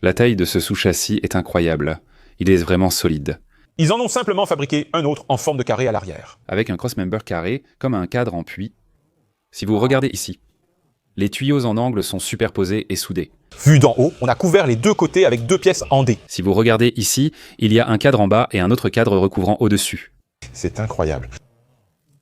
La taille de ce sous-châssis est incroyable. Il est vraiment solide. Ils en ont simplement fabriqué un autre en forme de carré à l'arrière. Avec un crossmember carré, comme un cadre en puits. Si vous regardez ici, les tuyaux en angle sont superposés et soudés. Vu d'en haut, on a couvert les deux côtés avec deux pièces en D. Si vous regardez ici, il y a un cadre en bas et un autre cadre recouvrant au-dessus. C'est incroyable.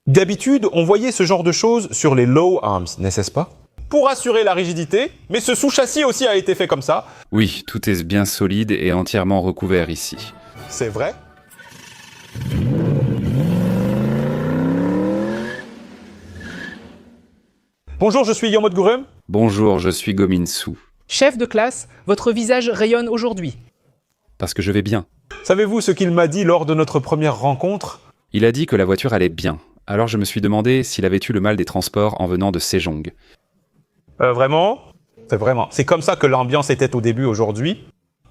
D'habitude, on voyait ce genre de choses sur les low arms, n'est-ce pas? Pour assurer la rigidité, mais ce sous-châssis aussi a été fait comme ça. Oui, tout est bien solide et entièrement recouvert ici. C'est vrai? Bonjour, je suis Yomod Gurum. Bonjour, je suis Gominsu. Chef de classe, votre visage rayonne aujourd'hui. Parce que je vais bien. Savez-vous ce qu'il m'a dit lors de notre première rencontre? Il a dit que la voiture allait bien. Alors je me suis demandé s'il avait eu le mal des transports en venant de Sejong. Vraiment? C'est comme ça que l'ambiance était au début aujourd'hui.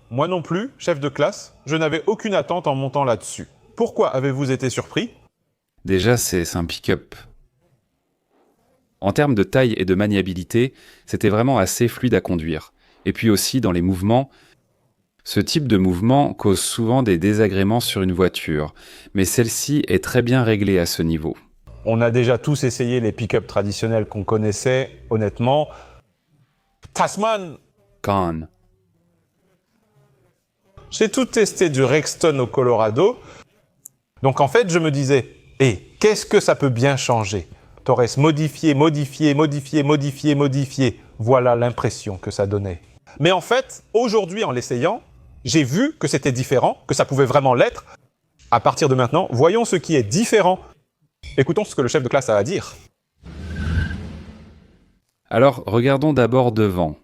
Moi non plus, chef de classe, je n'avais aucune attente en montant là-dessus. Pourquoi avez-vous été surpris? Déjà, c'est un pick-up. En termes de taille et de maniabilité, c'était vraiment assez fluide à conduire. Et puis aussi, dans les mouvements, ce type de mouvement cause souvent des désagréments sur une voiture. Mais celle-ci est très bien réglée à ce niveau. On a déjà tous essayé les pick-up traditionnels qu'on connaissait, honnêtement. Tasman, Con. j'ai tout testé du Rexton au Colorado. Donc en fait, je me disais, qu'est-ce que ça peut bien changer? Torres modifié, modifié, modifié, modifié, modifié. Voilà l'impression que ça donnait. Mais en fait, aujourd'hui, en l'essayant, j'ai vu que c'était différent, que ça pouvait vraiment l'être. À partir de maintenant, voyons ce qui est différent. Écoutons ce que le chef de classe a à dire. Alors, regardons d'abord devant.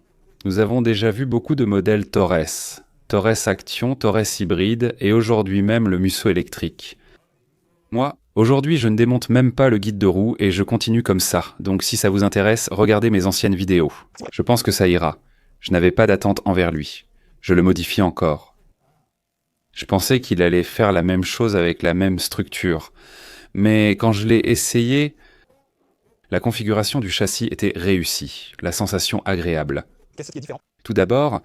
Nous avons déjà vu beaucoup de modèles Torres. Torres Action, Torres hybride et aujourd'hui même le Musso électrique. Moi, aujourd'hui, je ne démonte même pas le guide de roue et je continue comme ça. Donc si ça vous intéresse, regardez mes anciennes vidéos. Je pense que ça ira. Je n'avais pas d'attente envers lui. Je le modifie encore. Je pensais qu'il allait faire la même chose avec la même structure. Mais quand je l'ai essayé, la configuration du châssis était réussie, la sensation agréable. Qu'est-ce qui est différent? Tout d'abord,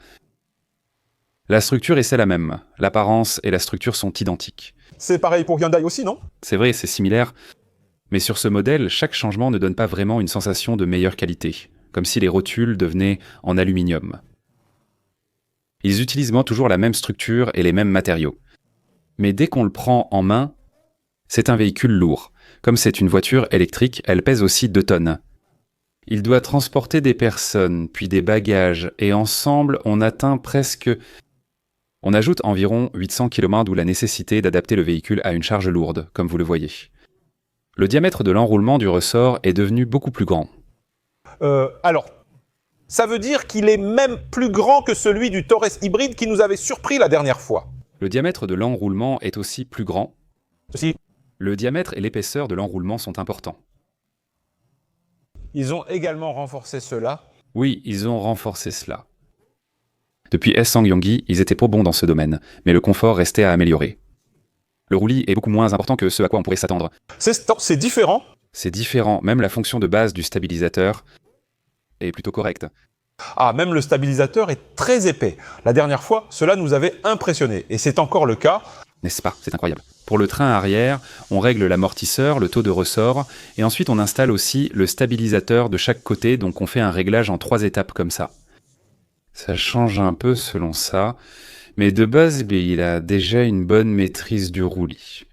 la structure est la même. L'apparence et la structure sont identiques. C'est pareil pour Hyundai aussi, non? C'est vrai, c'est similaire. Mais sur ce modèle, chaque changement ne donne pas vraiment une sensation de meilleure qualité, comme si les rotules devenaient en aluminium. Ils utilisent toujours la même structure et les mêmes matériaux. Mais dès qu'on le prend en main, c'est un véhicule lourd. Comme c'est une voiture électrique, elle pèse aussi 2 tonnes. Il doit transporter des personnes, puis des bagages, et ensemble, on ajoute environ 800 km, d'où la nécessité d'adapter le véhicule à une charge lourde, comme vous le voyez. Le diamètre de l'enroulement du ressort est devenu beaucoup plus grand. Alors, ça veut dire qu'il est même plus grand que celui du Torres hybride qui nous avait surpris la dernière fois. Le diamètre de l'enroulement est aussi plus grand. Ceci, Le diamètre et l'épaisseur de l'enroulement sont importants. ils ont également renforcé cela. Oui, ils ont renforcé cela. Depuis S-Sang-Yonggi, ils étaient pas bons dans ce domaine, mais le confort restait à améliorer. Le roulis est beaucoup moins important que ce à quoi on pourrait s'attendre. C'est différent. C'est différent, même la fonction de base du stabilisateur est plutôt correcte. Ah, même le stabilisateur est très épais. La dernière fois, cela nous avait impressionnés. Et c'est encore le cas. N'est-ce pas? C'est incroyable. Pour le train arrière, on règle l'amortisseur, le taux de ressort, et ensuite on installe aussi le stabilisateur de chaque côté, donc on fait un réglage en 3 étapes comme ça. Ça change un peu selon ça, mais de base, il a déjà une bonne maîtrise du roulis.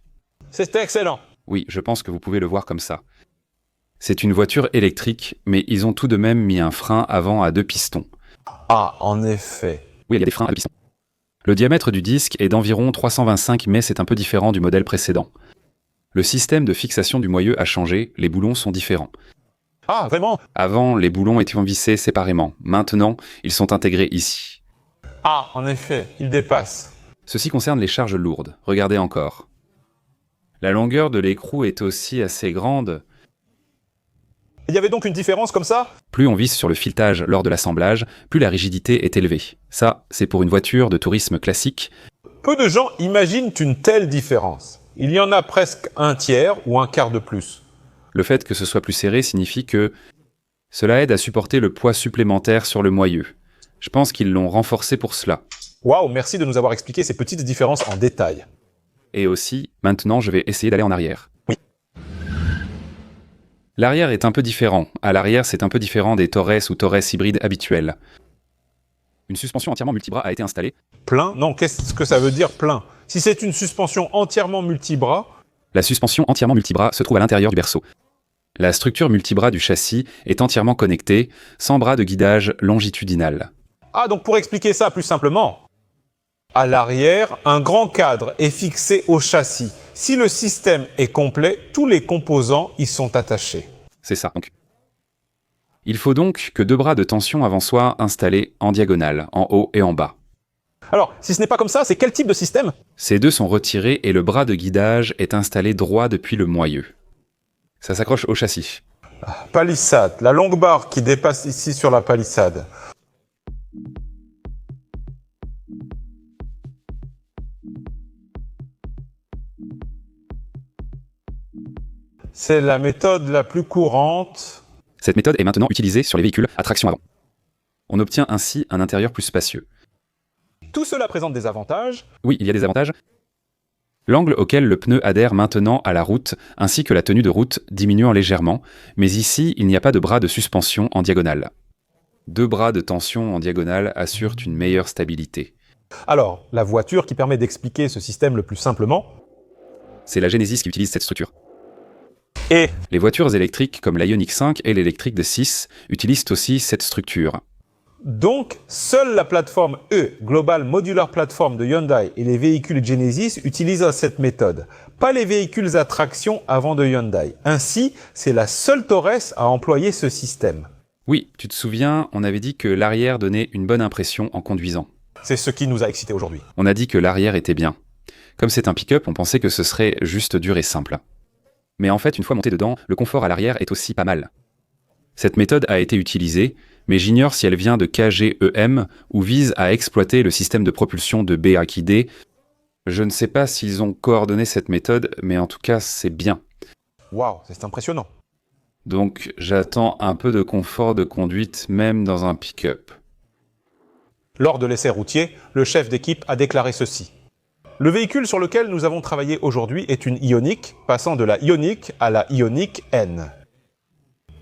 C'était excellent. Oui, je pense que vous pouvez le voir comme ça. C'est une voiture électrique, mais ils ont tout de même mis un frein avant à 2 pistons. Ah, en effet. Oui, il y a des freins à 2 pistons. Le diamètre du disque est d'environ 325, mais c'est un peu différent du modèle précédent. Le système de fixation du moyeu a changé, les boulons sont différents. Ah, vraiment? Avant, les boulons étaient vissés séparément. Maintenant, ils sont intégrés ici. Ah, en effet, il dépasse. Ceci concerne les charges lourdes. Regardez encore. La longueur de l'écrou est aussi assez grande. Il y avait donc une différence comme ça? Plus on visse sur le filetage lors de l'assemblage, plus la rigidité est élevée. Ça, c'est pour une voiture de tourisme classique. Peu de gens imaginent une telle différence. Il y en a presque un tiers ou un quart de plus. Le fait que ce soit plus serré signifie que cela aide à supporter le poids supplémentaire sur le moyeu. Je pense qu'ils l'ont renforcé pour cela. Waouh, merci de nous avoir expliqué ces petites différences en détail. Et aussi, maintenant, je vais essayer d'aller en arrière. Oui. L'arrière est un peu différent. À l'arrière, c'est un peu différent des Torres ou Torres hybrides habituels. Une suspension entièrement multibras a été installée. Plein? Non, qu'est-ce que ça veut dire plein? Si c'est une suspension entièrement multibras, La suspension entièrement multibras se trouve à l'intérieur du berceau. La structure multibras du châssis est entièrement connectée, sans bras de guidage longitudinal. ah, donc pour expliquer ça plus simplement, à l'arrière, un grand cadre est fixé au châssis. Si le système est complet, tous les composants y sont attachés. C'est ça, donc. Il faut donc que 2 bras de tension avant soient installés en diagonale, en haut et en bas. Alors, si ce n'est pas comme ça, c'est quel type de système? Ces 2 sont retirés et le bras de guidage est installé droit depuis le moyeu. Ça s'accroche au châssis. Palissade, la longue barre qui dépasse ici sur la palissade. C'est la méthode la plus courante. Cette méthode est maintenant utilisée sur les véhicules à traction avant. On obtient ainsi un intérieur plus spacieux. Tout cela présente des avantages. Oui, il y a des avantages. L'angle auquel le pneu adhère maintenant à la route, ainsi que la tenue de route diminuant légèrement, mais ici, il n'y a pas de bras de suspension en diagonale. 2 bras de tension en diagonale assurent une meilleure stabilité. Alors, la voiture qui permet d'expliquer ce système le plus simplement. C'est la Genesis qui utilise cette structure. Et Les voitures électriques comme la Ioniq 5 et l'électrique de 6 utilisent aussi cette structure. donc, seule la plateforme E, Global Modular Platform de Hyundai et les véhicules Genesis utilisent cette méthode. Pas les véhicules à traction avant de Hyundai. Ainsi, c'est la seule Torres à employer ce système. Oui, tu te souviens, on avait dit que l'arrière donnait une bonne impression en conduisant. C'est ce qui nous a excités aujourd'hui. On a dit que l'arrière était bien. Comme c'est un pick-up, on pensait que ce serait juste dur et simple. Mais en fait, une fois monté dedans, le confort à l'arrière est aussi pas mal. Cette méthode a été utilisée, mais j'ignore si elle vient de KGEM ou vise à exploiter le système de propulsion de BAKD. Je ne sais pas s'ils ont coordonné cette méthode, mais en tout cas, c'est bien. Waouh, c'est impressionnant. Donc, j'attends un peu de confort de conduite, même dans un pick-up. Lors de l'essai routier, le chef d'équipe a déclaré ceci. Le véhicule sur lequel nous avons travaillé aujourd'hui est une Ioniq, passant de la Ioniq à la Ioniq N.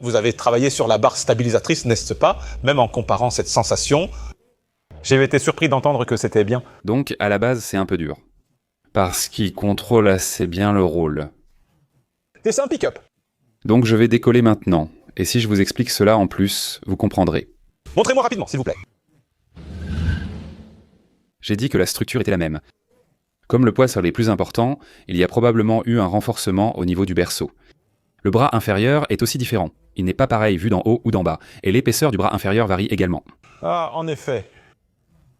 Vous avez travaillé sur la barre stabilisatrice, n'est-ce pas? Même en comparant cette sensation, j'ai été surpris d'entendre que c'était bien. Donc, à la base, c'est un peu dur. Parce qu'il contrôle assez bien le rôle. Et c'est un pick-up. Donc, je vais décoller maintenant. Et si je vous explique cela en plus, vous comprendrez. Montrez-moi rapidement, s'il vous plaît. J'ai dit que la structure était la même. Comme le poids sur les plus importants, il y a probablement eu un renforcement au niveau du berceau. Le bras inférieur est aussi différent. Il n'est pas pareil vu d'en haut ou d'en bas, et l'épaisseur du bras inférieur varie également. Ah, en effet.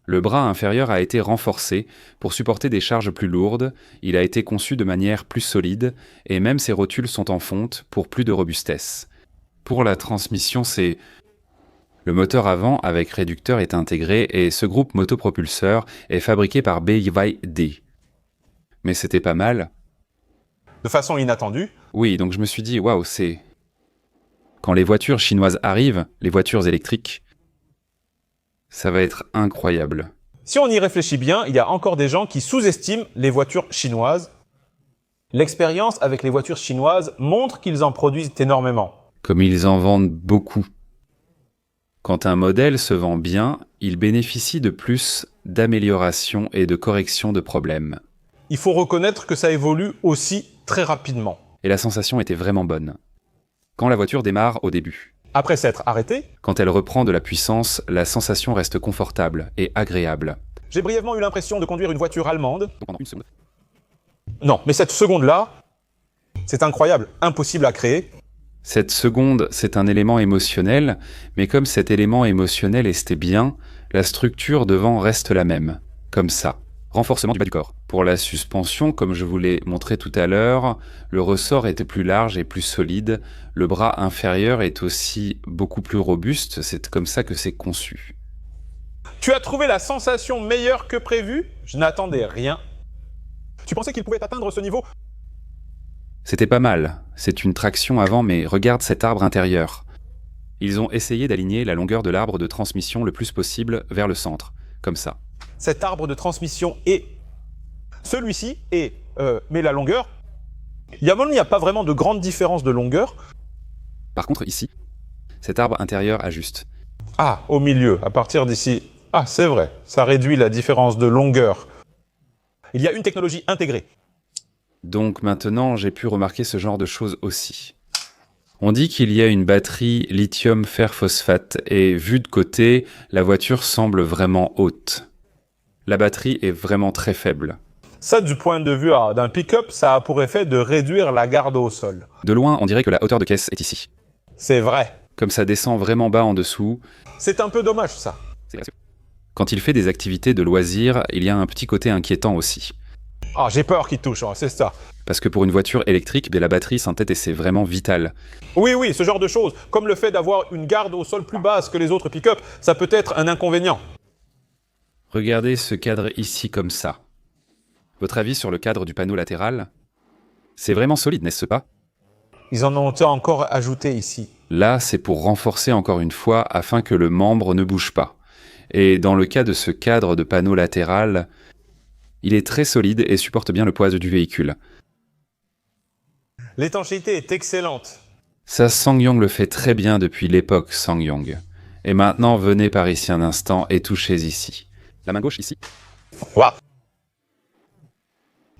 Le bras inférieur a été renforcé pour supporter des charges plus lourdes, il a été conçu de manière plus solide, et même ses rotules sont en fonte pour plus de robustesse. Pour la transmission, c'est... Le moteur avant avec réducteur est intégré et ce groupe motopropulseur est fabriqué par BYD. Mais c'était pas mal. De façon inattendue. Oui, donc je me suis dit, waouh, c'est... Quand les voitures chinoises arrivent, les voitures électriques, ça va être incroyable. Si on y réfléchit bien, il y a encore des gens qui sous-estiment les voitures chinoises. L'expérience avec les voitures chinoises montre qu'ils en produisent énormément. Comme ils en vendent beaucoup. Quand un modèle se vend bien, il bénéficie de plus d'amélioration et de correction de problèmes. Il faut reconnaître que ça évolue aussi très rapidement. Et la sensation était vraiment bonne. Quand la voiture démarre au début. Après s'être arrêtée, Quand elle reprend de la puissance, la sensation reste confortable et agréable. j'ai brièvement eu l'impression de conduire une voiture allemande. Donc pendant une seconde. Non, mais cette seconde-là, c'est incroyable, impossible à créer. Cette seconde, c'est un élément émotionnel, mais comme cet élément émotionnel était bien, la structure devant reste la même. Comme ça. Renforcement du bas du corps. Pour la suspension, comme je vous l'ai montré tout à l'heure, le ressort était plus large et plus solide. Le bras inférieur est aussi beaucoup plus robuste. C'est comme ça que c'est conçu. Tu as trouvé la sensation meilleure que prévu? Je n'attendais rien. Tu pensais qu'il pouvait atteindre ce niveau? C'était pas mal. C'est une traction avant, mais regarde cet arbre intérieur. Ils ont essayé d'aligner la longueur de l'arbre de transmission le plus possible vers le centre, comme ça. Cet arbre de transmission est celui-ci, mais la longueur, il n'y a pas vraiment de grande différence de longueur. Par contre, ici, cet arbre intérieur ajuste. Ah, au milieu, à partir d'ici. Ah, c'est vrai, ça réduit la différence de longueur. Il y a une technologie intégrée. Donc maintenant, j'ai pu remarquer ce genre de choses aussi. On dit qu'il y a une batterie lithium-fer-phosphate et vu de côté, la voiture semble vraiment haute. La batterie est vraiment très faible. Ça, du point de vue d'un pick-up, ça a pour effet de réduire la garde au sol. De loin, on dirait que la hauteur de caisse est ici. C'est vrai. Comme ça descend vraiment bas en dessous. C'est un peu dommage, ça. Quand il fait des activités de loisirs, il y a un petit côté inquiétant aussi. Ah, j'ai peur qu'il touche, c'est ça. Parce que pour une voiture électrique, la batterie s'entête et c'est vraiment vital. Oui, ce genre de choses, comme le fait d'avoir une garde au sol plus basse que les autres pick-up, ça peut être un inconvénient. Regardez ce cadre ici comme ça. Votre avis sur le cadre du panneau latéral? C'est vraiment solide, n'est-ce pas? Ils en ont encore ajouté ici. Là, c'est pour renforcer encore une fois afin que le membre ne bouge pas. Et dans le cas de ce cadre de panneau latéral, il est très solide et supporte bien le poids du véhicule. L'étanchéité est excellente. Ça, SsangYong le fait très bien depuis l'époque SsangYong. Et maintenant, venez par ici un instant et touchez ici. La main gauche ici. Waouh.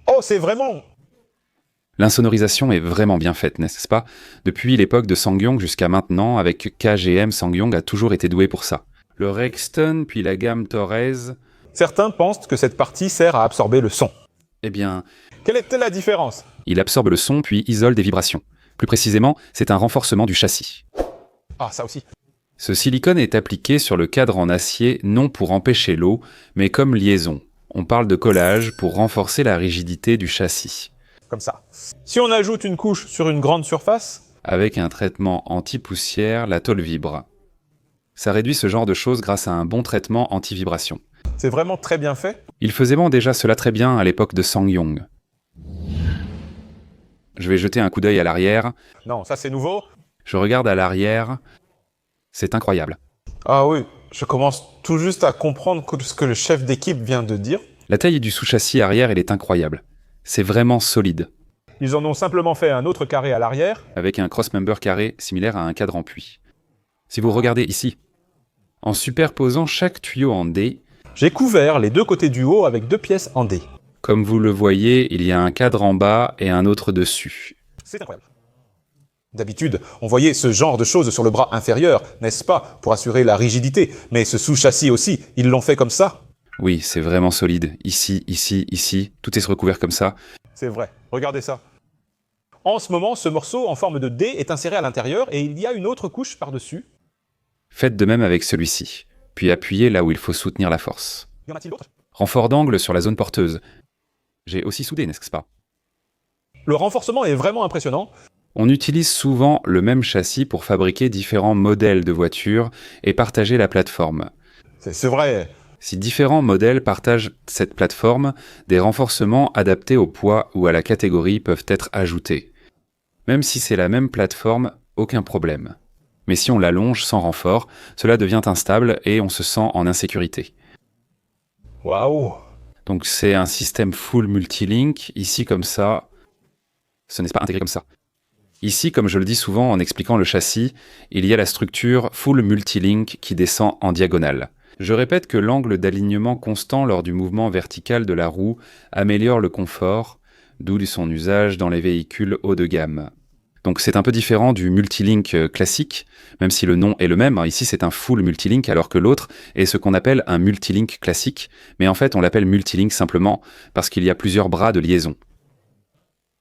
Oh, c'est vraiment... L'insonorisation est vraiment bien faite, n'est-ce pas? Depuis l'époque de SsangYong jusqu'à maintenant, avec KGM, SsangYong a toujours été doué pour ça. Le Rexton, puis la gamme Torres... Certains pensent que cette partie sert à absorber le son. Eh bien... Quelle était la différence? Il absorbe le son puis isole des vibrations. Plus précisément, c'est un renforcement du châssis. Ah, ça aussi. Ce silicone est appliqué sur le cadre en acier non pour empêcher l'eau, mais comme liaison. On parle de collage pour renforcer la rigidité du châssis. Comme ça. Si on ajoute une couche sur une grande surface... Avec un traitement anti-poussière, la tôle vibre. Ça réduit ce genre de choses grâce à un bon traitement anti-vibration. C'est vraiment très bien fait. Il faisait déjà cela très bien à l'époque de SsangYong. Je vais jeter un coup d'œil à l'arrière. Non, ça c'est nouveau. Je regarde à l'arrière. C'est incroyable. Ah oui, je commence tout juste à comprendre ce que le chef d'équipe vient de dire. La taille du sous-châssis arrière, elle est incroyable. C'est vraiment solide. Ils en ont simplement fait un autre carré à l'arrière. Avec un cross-member carré similaire à un cadre en puits. Si vous regardez ici, en superposant chaque tuyau en D, j'ai couvert les deux côtés du haut avec deux pièces en D. Comme vous le voyez, il y a un cadre en bas et un autre dessus. C'est incroyable. D'habitude, on voyait ce genre de choses sur le bras inférieur, n'est-ce pas, pour assurer la rigidité. Mais ce sous-châssis aussi, ils l'ont fait comme ça. Oui, c'est vraiment solide. Ici, ici, ici, tout est recouvert comme ça. C'est vrai, regardez ça. En ce moment, ce morceau en forme de D est inséré à l'intérieur et il y a une autre couche par-dessus. Faites de même avec celui-ci, puis appuyez là où il faut soutenir la force. Y en a-t-il d'autres? Renfort d'angle sur la zone porteuse. J'ai aussi soudé, n'est-ce pas? Le renforcement est vraiment impressionnant. On utilise souvent le même châssis pour fabriquer différents modèles de voitures et partager la plateforme. C'est vrai. Si différents modèles partagent cette plateforme, des renforcements adaptés au poids ou à la catégorie peuvent être ajoutés. Même si c'est la même plateforme, aucun problème. Mais si on l'allonge sans renfort, cela devient instable et on se sent en insécurité. Waouh! Donc c'est un système full multilink, ici comme ça, ce n'est pas intégré comme ça. Ici, comme je le dis souvent en expliquant le châssis, il y a la structure full multilink qui descend en diagonale. Je répète que l'angle d'alignement constant lors du mouvement vertical de la roue améliore le confort, d'où son usage dans les véhicules haut de gamme. Donc c'est un peu différent du multilink classique, même si le nom est le même. Ici c'est un full multilink alors que l'autre est ce qu'on appelle un multilink classique, mais en fait on l'appelle multilink simplement parce qu'il y a plusieurs bras de liaison.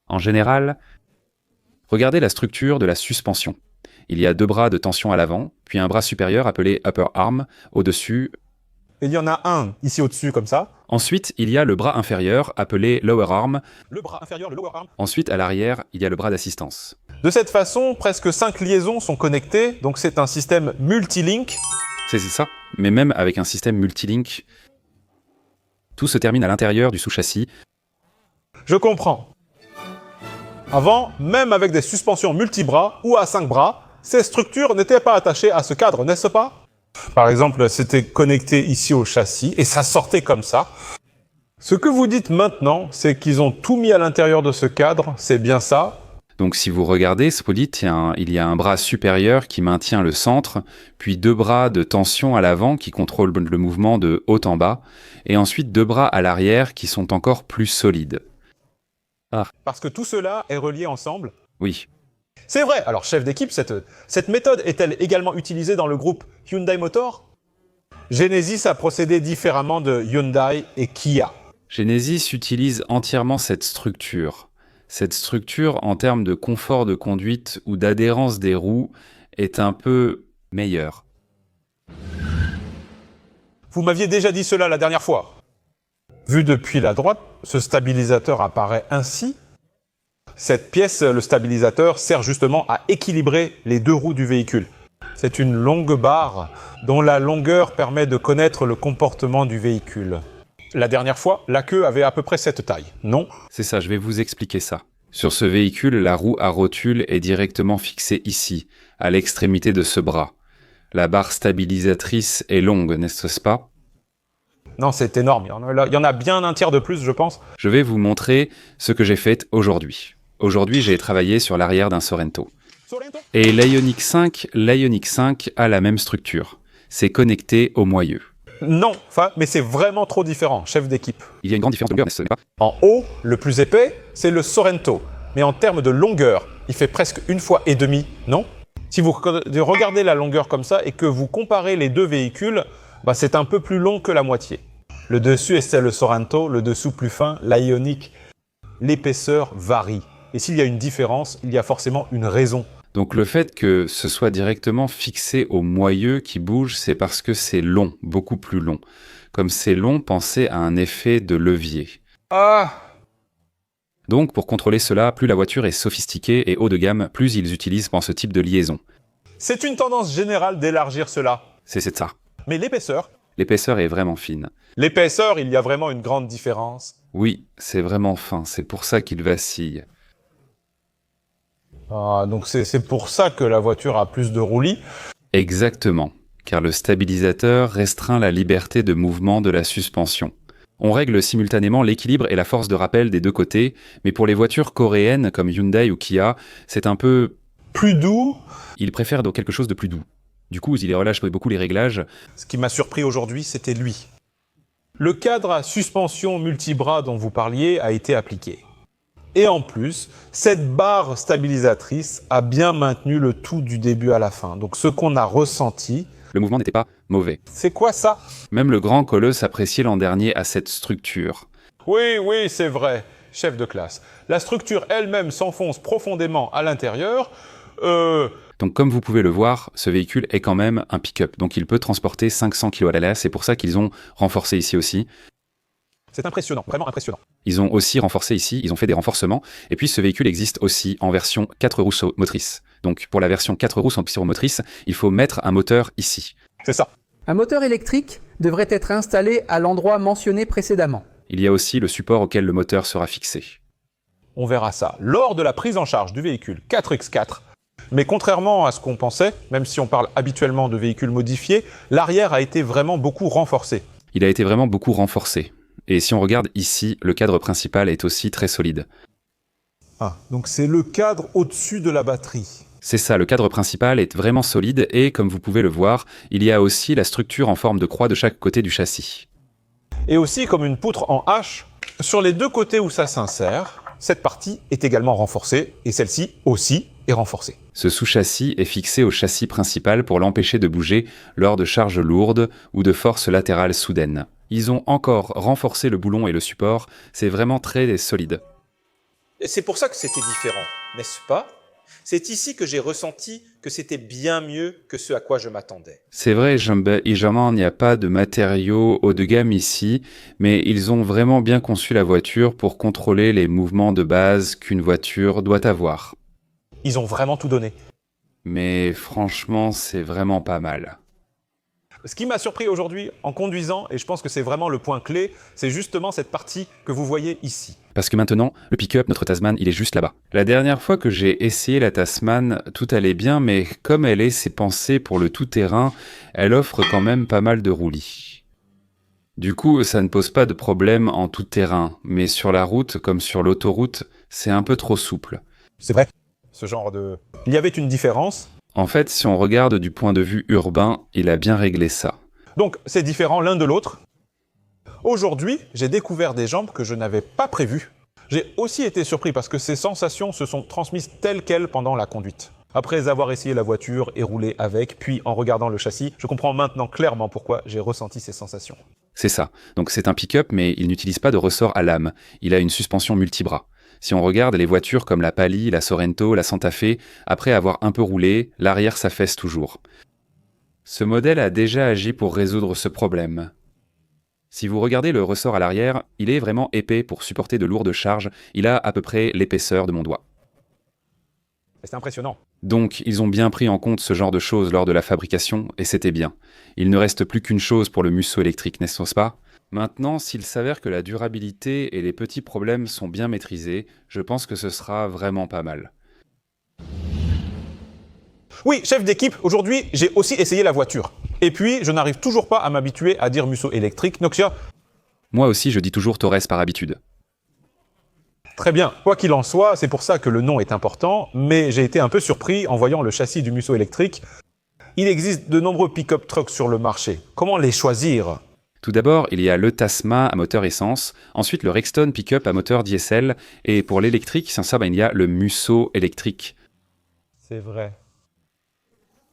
En général, regardez la structure de la suspension. Il y a deux bras de tension à l'avant, puis un bras supérieur appelé upper arm au-dessus. Il y en a un ici au-dessus comme ça. Ensuite, il y a le bras inférieur appelé lower arm. Le bras inférieur, le lower arm. Ensuite, à l'arrière, il y a le bras d'assistance. De cette façon, presque 5 liaisons sont connectées, donc c'est un système multilink. C'est ça, mais même avec un système multilink, tout se termine à l'intérieur du sous-châssis. Je comprends. Avant, même avec des suspensions multibras ou à 5 bras, ces structures n'étaient pas attachées à ce cadre, n'est-ce pas? Par exemple, c'était connecté ici au châssis et ça sortait comme ça. Ce que vous dites maintenant, c'est qu'ils ont tout mis à l'intérieur de ce cadre, c'est bien ça? Donc si vous regardez, Spolite, il y a un bras supérieur qui maintient le centre, puis 2 bras de tension à l'avant qui contrôlent le mouvement de haut en bas, et ensuite 2 bras à l'arrière qui sont encore plus solides. Parce que tout cela est relié ensemble. Oui, C'est vrai. Alors, chef d'équipe, cette méthode est-elle également utilisée dans le groupe Hyundai Motor? Genesis a procédé différemment de Hyundai et Kia. Genesis utilise entièrement cette structure. Cette structure, en termes de confort de conduite ou d'adhérence des roues, est un peu meilleure. Vous m'aviez déjà dit cela la dernière fois. Vu depuis la droite, ce stabilisateur apparaît ainsi. Cette pièce, le stabilisateur, sert justement à équilibrer les 2 roues du véhicule. C'est une longue barre dont la longueur permet de connaître le comportement du véhicule. La dernière fois, la queue avait à peu près cette taille, non? C'est ça, je vais vous expliquer ça. Sur ce véhicule, la roue à rotule est directement fixée ici, à l'extrémité de ce bras. La barre stabilisatrice est longue, n'est-ce pas? Non, c'est énorme. Il y en a bien un tiers de plus, je pense. Je vais vous montrer ce que j'ai fait aujourd'hui. Aujourd'hui, j'ai travaillé sur l'arrière d'un Sorento. Et l'Ioniq 5 a la même structure. C'est connecté au moyeu. Non, mais c'est vraiment trop différent, chef d'équipe. Il y a une grande différence de longueur, n'est-ce pas? En haut, le plus épais, c'est le Sorento. Mais en termes de longueur, il fait presque 1,5 fois, non? Si vous regardez la longueur comme ça et que vous comparez les 2 véhicules, c'est un peu plus long que la moitié. Le dessus, c'est le Sorento, le dessous plus fin, l'Ioniq. L'épaisseur varie. Et s'il y a une différence, il y a forcément une raison. Donc le fait que ce soit directement fixé au moyeu qui bouge, c'est parce que c'est long, beaucoup plus long. Comme c'est long, pensez à un effet de levier. Donc pour contrôler cela, plus la voiture est sophistiquée et haut de gamme, plus ils utilisent ce type de liaison. C'est une tendance générale d'élargir cela. C'est ça. Mais l'épaisseur? L'épaisseur est vraiment fine. L'épaisseur, il y a vraiment une grande différence. Oui, c'est vraiment fin, c'est pour ça qu'il vacille. Donc c'est pour ça que la voiture a plus de roulis. Exactement, car le stabilisateur restreint la liberté de mouvement de la suspension. On règle simultanément l'équilibre et la force de rappel des 2 côtés, mais pour les voitures coréennes comme Hyundai ou Kia, c'est un peu... plus doux. Ils préfèrent quelque chose de plus doux. Du coup, ils relâchent beaucoup les réglages. Ce qui m'a surpris aujourd'hui, c'était lui. Le cadre à suspension multibras dont vous parliez a été appliqué. Et en plus, cette barre stabilisatrice a bien maintenu le tout du début à la fin. Donc ce qu'on a ressenti... Le mouvement n'était pas mauvais. C'est quoi ça? Même le grand Colosse appréciait l'an dernier à cette structure. Oui, c'est vrai, chef de classe. La structure elle-même s'enfonce profondément à l'intérieur. Donc comme vous pouvez le voir, ce véhicule est quand même un pick-up. Donc il peut transporter 500 kg à l'heure. C'est pour ça qu'ils ont renforcé ici aussi. C'est impressionnant, vraiment impressionnant. Ils ont aussi renforcé ici, ils ont fait des renforcements. Et puis ce véhicule existe aussi en version 4 roues motrices. Donc pour la version 4 roues motrices, il faut mettre un moteur ici. C'est ça. Un moteur électrique devrait être installé à l'endroit mentionné précédemment. Il y a aussi le support auquel le moteur sera fixé. On verra ça lors de la prise en charge du véhicule 4x4. Mais contrairement à ce qu'on pensait, même si on parle habituellement de véhicules modifiés, l'arrière a été vraiment beaucoup renforcé. Il a été vraiment beaucoup renforcé. Et si on regarde ici, le cadre principal est aussi très solide. Donc c'est le cadre au-dessus de la batterie. C'est ça, le cadre principal est vraiment solide et, comme vous pouvez le voir, il y a aussi la structure en forme de croix de chaque côté du châssis. Et aussi, comme une poutre en H, sur les 2 côtés où ça s'insère, cette partie est également renforcée, et celle-ci aussi est renforcée. Ce sous-châssis est fixé au châssis principal pour l'empêcher de bouger lors de charges lourdes ou de forces latérales soudaines. Ils ont encore renforcé le boulon et le support, c'est vraiment très solide. C'est pour ça que c'était différent, n'est-ce pas? C'est ici que j'ai ressenti que c'était bien mieux que ce à quoi je m'attendais. C'est vrai, il n'y a pas de matériaux haut de gamme ici, mais ils ont vraiment bien conçu la voiture pour contrôler les mouvements de base qu'une voiture doit avoir. Ils ont vraiment tout donné. Mais franchement, c'est vraiment pas mal. Ce qui m'a surpris aujourd'hui en conduisant, et je pense que c'est vraiment le point clé, c'est justement cette partie que vous voyez ici. Parce que maintenant, le pick-up, notre Tasman, il est juste là-bas. La dernière fois que j'ai essayé la Tasman, tout allait bien, mais comme c'est pensé pour le tout-terrain, elle offre quand même pas mal de roulis. Du coup, ça ne pose pas de problème en tout-terrain, mais sur la route, comme sur l'autoroute, c'est un peu trop souple. C'est vrai. Ce genre de... Il y avait une différence. En fait, si on regarde du point de vue urbain, il a bien réglé ça. Donc, c'est différent l'un de l'autre. Aujourd'hui, j'ai découvert des jambes que je n'avais pas prévues. J'ai aussi été surpris parce que ces sensations se sont transmises telles quelles pendant la conduite. Après avoir essayé la voiture et roulé avec, puis en regardant le châssis, je comprends maintenant clairement pourquoi j'ai ressenti ces sensations. C'est ça. Donc c'est un pick-up, mais il n'utilise pas de ressort à lame. Il a une suspension multibras. Si on regarde les voitures comme la Pali, la Sorento, la Santa Fe, après avoir un peu roulé, l'arrière s'affaisse toujours. Ce modèle a déjà agi pour résoudre ce problème. Si vous regardez le ressort à l'arrière, il est vraiment épais pour supporter de lourdes charges. Il a à peu près l'épaisseur de mon doigt. C'est impressionnant. Donc, ils ont bien pris en compte ce genre de choses lors de la fabrication, et c'était bien. Il ne reste plus qu'une chose pour le Musso électrique, n'est-ce pas ? Maintenant, s'il s'avère que la durabilité et les petits problèmes sont bien maîtrisés, je pense que ce sera vraiment pas mal. Oui, chef d'équipe, aujourd'hui, j'ai aussi essayé la voiture. Et puis, je n'arrive toujours pas à m'habituer à dire Musso électrique. Noxia. Moi aussi, je dis toujours Torres par habitude. Très bien. Quoi qu'il en soit, c'est pour ça que le nom est important, mais j'ai été un peu surpris en voyant le châssis du Musso électrique. Il existe de nombreux pick-up trucks sur le marché. Comment les choisir ? Tout d'abord, il y a le Tasma à moteur essence, ensuite le Rexton pick-up à moteur diesel, et pour l'électrique, sans ça, il y a le Musso électrique. C'est vrai.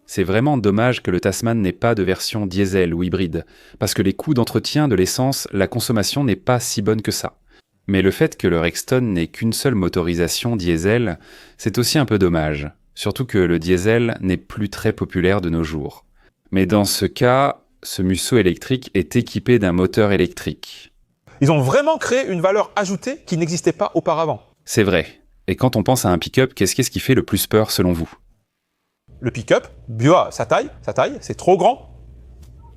C'est vraiment dommage que le Tasman n'ait pas de version diesel ou hybride, parce que les coûts d'entretien de l'essence, la consommation n'est pas si bonne que ça. Mais le fait que le Rexton n'ait qu'une seule motorisation diesel, c'est aussi un peu dommage, surtout que le diesel n'est plus très populaire de nos jours. Mais dans ce cas, ce Musso électrique est équipé d'un moteur électrique. Ils ont vraiment créé une valeur ajoutée qui n'existait pas auparavant. C'est vrai. Et quand on pense à un pick-up, qu'est-ce qui fait le plus peur selon vous ? Le pick-up, sa taille, c'est trop grand.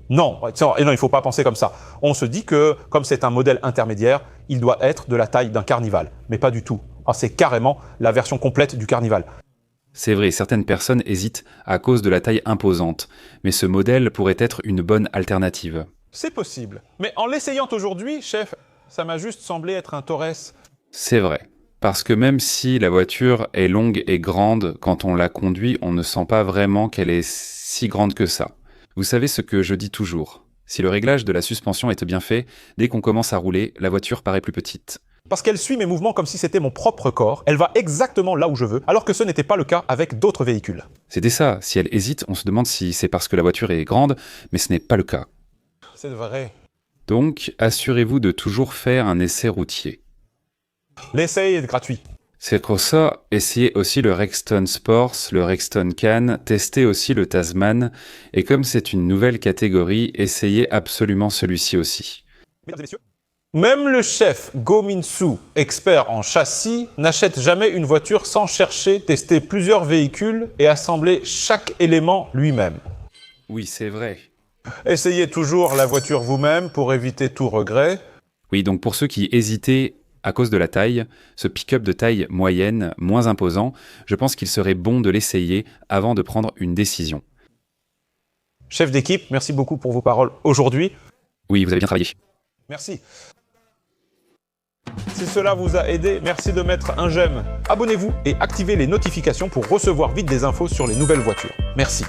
Non, il ne faut pas penser comme ça. On se dit que, comme c'est un modèle intermédiaire, il doit être de la taille d'un Carnival. Mais pas du tout. C'est carrément la version complète du Carnival. C'est vrai, certaines personnes hésitent à cause de la taille imposante, mais ce modèle pourrait être une bonne alternative. C'est possible. Mais en l'essayant aujourd'hui, chef, ça m'a juste semblé être un Torres. C'est vrai. Parce que même si la voiture est longue et grande, quand on la conduit, on ne sent pas vraiment qu'elle est si grande que ça. Vous savez ce que je dis toujours. Si le réglage de la suspension est bien fait, dès qu'on commence à rouler, la voiture paraît plus petite. Parce qu'elle suit mes mouvements comme si c'était mon propre corps, elle va exactement là où je veux, alors que ce n'était pas le cas avec d'autres véhicules. C'était ça, si elle hésite, on se demande si c'est parce que la voiture est grande, mais ce n'est pas le cas. C'est vrai. Donc, assurez-vous de toujours faire un essai routier. L'essai est gratuit. C'est pour ça, essayez aussi le Rexton Sports, le Rexton Can, testez aussi le Tasman, et comme c'est une nouvelle catégorie, essayez absolument celui-ci aussi. Mesdames et messieurs, même le chef Go Min-soo, expert en châssis, n'achète jamais une voiture sans chercher, tester plusieurs véhicules et assembler chaque élément lui-même. Oui, c'est vrai. Essayez toujours la voiture vous-même pour éviter tout regret. Oui, donc pour ceux qui hésitaient à cause de la taille, ce pick-up de taille moyenne, moins imposant, je pense qu'il serait bon de l'essayer avant de prendre une décision. Chef d'équipe, merci beaucoup pour vos paroles aujourd'hui. Oui, vous avez bien travaillé. Merci. Si cela vous a aidé, merci de mettre un j'aime. Abonnez-vous et activez les notifications pour recevoir vite des infos sur les nouvelles voitures. Merci.